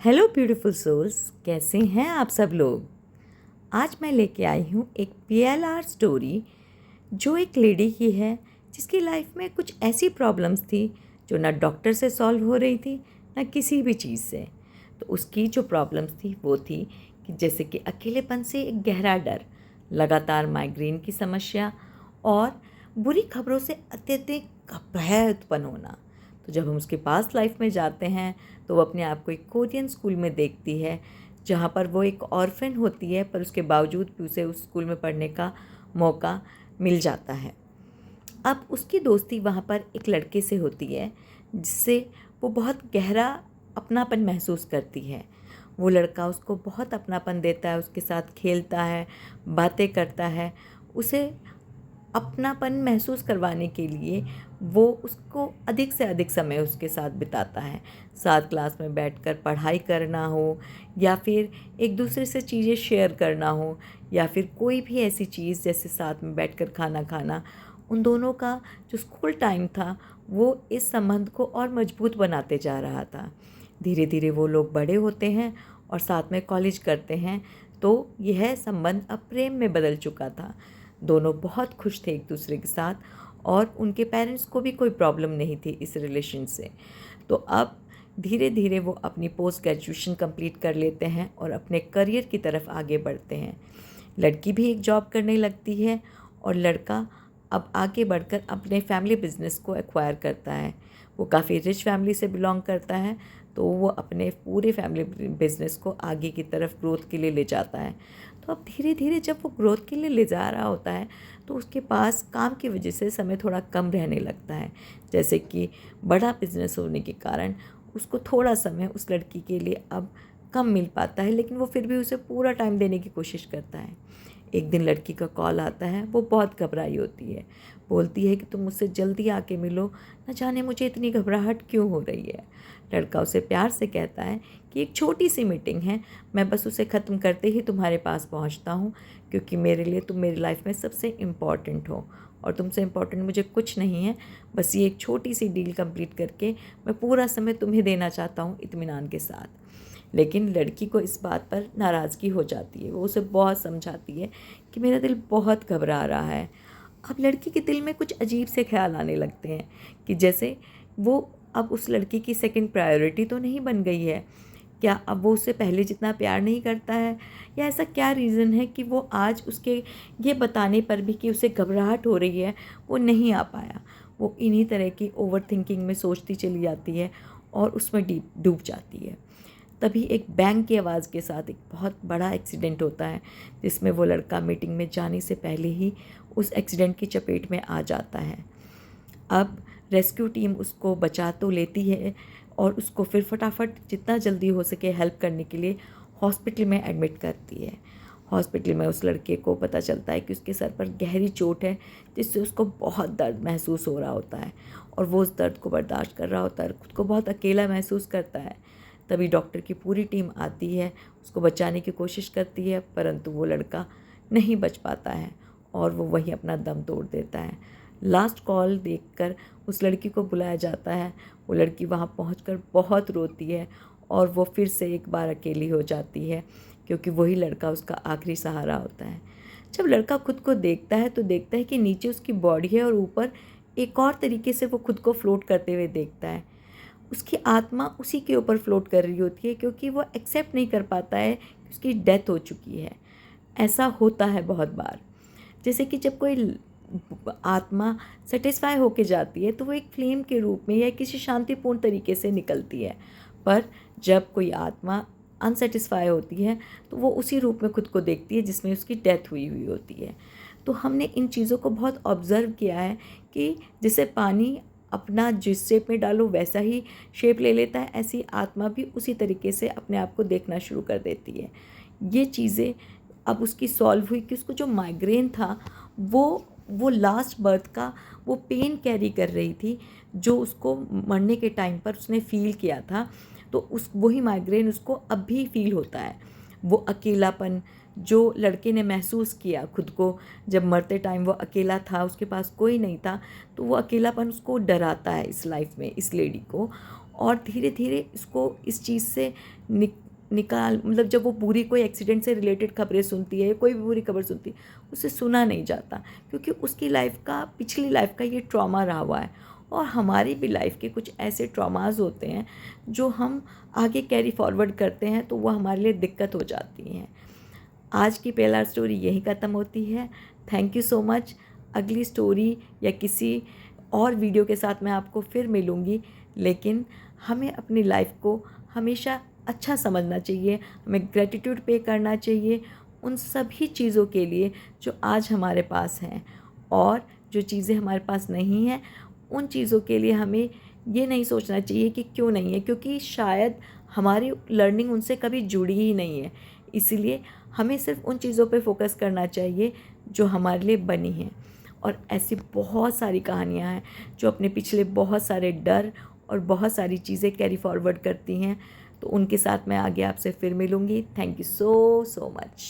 Hello beautiful souls, कैसे हैं आप सब लोग। आज मैं लेके आई हूँ एक PLR स्टोरी जो एक लेडी की है जिसकी लाइफ में कुछ ऐसी प्रॉब्लम्स थी जो ना डॉक्टर से सॉल्व हो रही थी ना किसी भी चीज़ से। तो उसकी जो प्रॉब्लम्स थी वो थी कि जैसे कि अकेलेपन से एक गहरा डर, लगातार माइग्रेन की समस्या और बुरी खबरों से अत्यधिक भय उत्पन्न होना। तो जब हम उसके पास लाइफ में जाते हैं तो वो अपने आप को एक कोरियन स्कूल में देखती है जहाँ पर वो एक ऑर्फन होती है, पर उसके बावजूद भी उसे उस स्कूल में पढ़ने का मौका मिल जाता है। अब उसकी दोस्ती वहाँ पर एक लड़के से होती है जिससे वो बहुत गहरा अपनापन महसूस करती है। वो लड़का उसको बहुत अपनापन देता है, उसके साथ खेलता है, बातें करता है। उसे अपनापन महसूस करवाने के लिए वो उसको अधिक से अधिक समय उसके साथ बिताता है। साथ क्लास में बैठकर पढ़ाई करना हो या फिर एक दूसरे से चीज़ें शेयर करना हो या फिर कोई भी ऐसी चीज़ जैसे साथ में बैठकर खाना खाना, उन दोनों का जो स्कूल टाइम था वो इस संबंध को और मजबूत बनाते जा रहा था। धीरे धीरे वो लोग बड़े होते हैं और साथ में कॉलेज करते हैं, तो यह संबंध अब प्रेम में बदल चुका था। दोनों बहुत खुश थे एक दूसरे के साथ और उनके पेरेंट्स को भी कोई प्रॉब्लम नहीं थी इस रिलेशन से। तो अब धीरे धीरे वो अपनी पोस्ट ग्रेजुएशन कंप्लीट कर लेते हैं और अपने करियर की तरफ आगे बढ़ते हैं। लड़की भी एक जॉब करने लगती है और लड़का अब आगे बढ़कर अपने फैमिली बिजनेस को एक्वायर करता है। वो काफ़ी रिच फैमिली से बिलोंग करता है, तो वो अपने पूरे फैमिली बिजनेस को आगे की तरफ ग्रोथ के लिए ले जाता है। तो अब धीरे धीरे जब वो ग्रोथ के लिए ले जा रहा होता है तो उसके पास काम की वजह से समय थोड़ा कम रहने लगता है। जैसे कि बड़ा बिजनेस होने के कारण उसको थोड़ा समय उस लड़की के लिए अब कम मिल पाता है, लेकिन वो फिर भी उसे पूरा टाइम देने की कोशिश करता है। एक दिन लड़की का कॉल आता है, वो बहुत घबराई होती है। बोलती है कि तुम मुझसे जल्दी आके मिलो, न जाने मुझे इतनी घबराहट क्यों हो रही है। लड़का उसे प्यार से कहता है कि एक छोटी सी मीटिंग है, मैं बस उसे ख़त्म करते ही तुम्हारे पास पहुंचता हूं, क्योंकि मेरे लिए तुम मेरी लाइफ में सबसे इम्पॉर्टेंट हो और तुमसे इम्पॉर्टेंट मुझे कुछ नहीं है। बस ये एक छोटी सी डील कंप्लीट करके मैं पूरा समय तुम्हें देना चाहता हूँ इत्मीनान के साथ। लेकिन लड़की को इस बात पर नाराज़गी हो जाती है। वो उसे बहुत समझाती है कि मेरा दिल बहुत घबरा रहा है। अब लड़की के दिल में कुछ अजीब से ख्याल आने लगते हैं कि जैसे वो अब उस लड़की की सेकंड प्रायोरिटी तो नहीं बन गई है। क्या अब वो उससे पहले जितना प्यार नहीं करता है, या ऐसा क्या रीज़न है कि वो आज उसके ये बताने पर भी कि उसे घबराहट हो रही है वो नहीं आ पाया। वो इन्हीं तरह की ओवर थिंकिंग में सोचती चली जाती है और उसमें डूब जाती है। तभी एक बैंग की आवाज़ के साथ एक बहुत बड़ा एक्सीडेंट होता है, जिसमें वो लड़का मीटिंग में जाने से पहले ही उस एक्सीडेंट की चपेट में आ जाता है। अब रेस्क्यू टीम उसको बचा तो लेती है और उसको फिर फटाफट जितना जल्दी हो सके हेल्प करने के लिए हॉस्पिटल में एडमिट करती है। हॉस्पिटल में उस लड़के को पता चलता है कि उसके सर पर गहरी चोट है, जिससे उसको बहुत दर्द महसूस हो रहा होता है और वो उस दर्द को बर्दाश्त कर रहा होता है, खुद को बहुत अकेला महसूस करता है। तभी डॉक्टर की पूरी टीम आती है, उसको बचाने की कोशिश करती है, परंतु वो लड़का नहीं बच पाता है और वो वहीं अपना दम तोड़ देता है। लास्ट कॉल देखकर उस लड़की को बुलाया जाता है। वो लड़की वहाँ पहुँचकर बहुत रोती है और वो फिर से एक बार अकेली हो जाती है, क्योंकि वही लड़का उसका आखिरी सहारा होता है। जब लड़का खुद को देखता है तो देखता है कि नीचे उसकी बॉडी है और ऊपर एक और तरीके से वो खुद को फ्लोट करते हुए देखता है। उसकी आत्मा उसी के ऊपर फ्लोट कर रही होती है, क्योंकि वो एक्सेप्ट नहीं कर पाता है कि उसकी डेथ हो चुकी है। ऐसा होता है बहुत बार। जैसे कि जब कोई आत्मा सेटिस्फाई होके जाती है तो वो एक फ्लेम के रूप में या किसी शांतिपूर्ण तरीके से निकलती है, पर जब कोई आत्मा अनसेटिस्फाई होती है तो वो उसी रूप में खुद को देखती है जिसमें उसकी डेथ हुई हुई होती है। तो हमने इन चीज़ों को बहुत ऑब्ज़र्व किया है कि जैसे पानी अपना जिस शेप में डालो वैसा ही शेप ले लेता है, ऐसी आत्मा भी उसी तरीके से अपने आप को देखना शुरू कर देती है। ये चीज़ें अब उसकी सॉल्व हुई कि उसको जो माइग्रेन था वो लास्ट बर्थ का वो पेन कैरी कर रही थी, जो उसको मरने के टाइम पर उसने फ़ील किया था। तो उस वही माइग्रेन उसको अब भी फ़ील होता है। वो अकेलापन जो लड़के ने महसूस किया खुद को, जब मरते टाइम वो अकेला था, उसके पास कोई नहीं था, तो वो अकेलापन उसको डराता है इस लाइफ में, इस लेडी को। और धीरे धीरे इसको इस चीज़ से निकाल, मतलब जब वो बुरी कोई एक्सीडेंट से रिलेटेड खबरें सुनती है, कोई भी बुरी खबर सुनती है, उसे सुना नहीं जाता, क्योंकि उसकी लाइफ का, पिछली लाइफ का ये ट्रॉमा रहा हुआ है। और हमारी भी लाइफ के कुछ ऐसे ट्रॉमास होते हैं जो हम आगे कैरी फॉरवर्ड करते हैं, तो वो हमारे लिए दिक्कत हो जाती हैं। आज की पीएलआर स्टोरी यही ख़त्म होती है। Thank you so much. अगली स्टोरी या किसी और वीडियो के साथ मैं आपको फिर मिलूँगी, लेकिन हमें अपनी लाइफ को हमेशा अच्छा समझना चाहिए, हमें ग्रेटिट्यूड पे करना चाहिए उन सभी चीज़ों के लिए जो आज हमारे पास हैं, और जो चीज़ें हमारे पास नहीं हैं उन चीज़ों के लिए हमें ये नहीं सोचना चाहिए कि क्यों नहीं है, क्योंकि शायद हमारी लर्निंग उनसे कभी जुड़ी ही नहीं है। इसलिए हमें सिर्फ उन चीज़ों पे फोकस करना चाहिए जो हमारे लिए बनी हैं। और ऐसी बहुत सारी कहानियाँ हैं जो अपने पिछले बहुत सारे डर और बहुत सारी चीज़ें कैरी फॉरवर्ड करती हैं। तो उनके साथ मैं आगे आपसे फिर मिलूँगी। Thank you so much.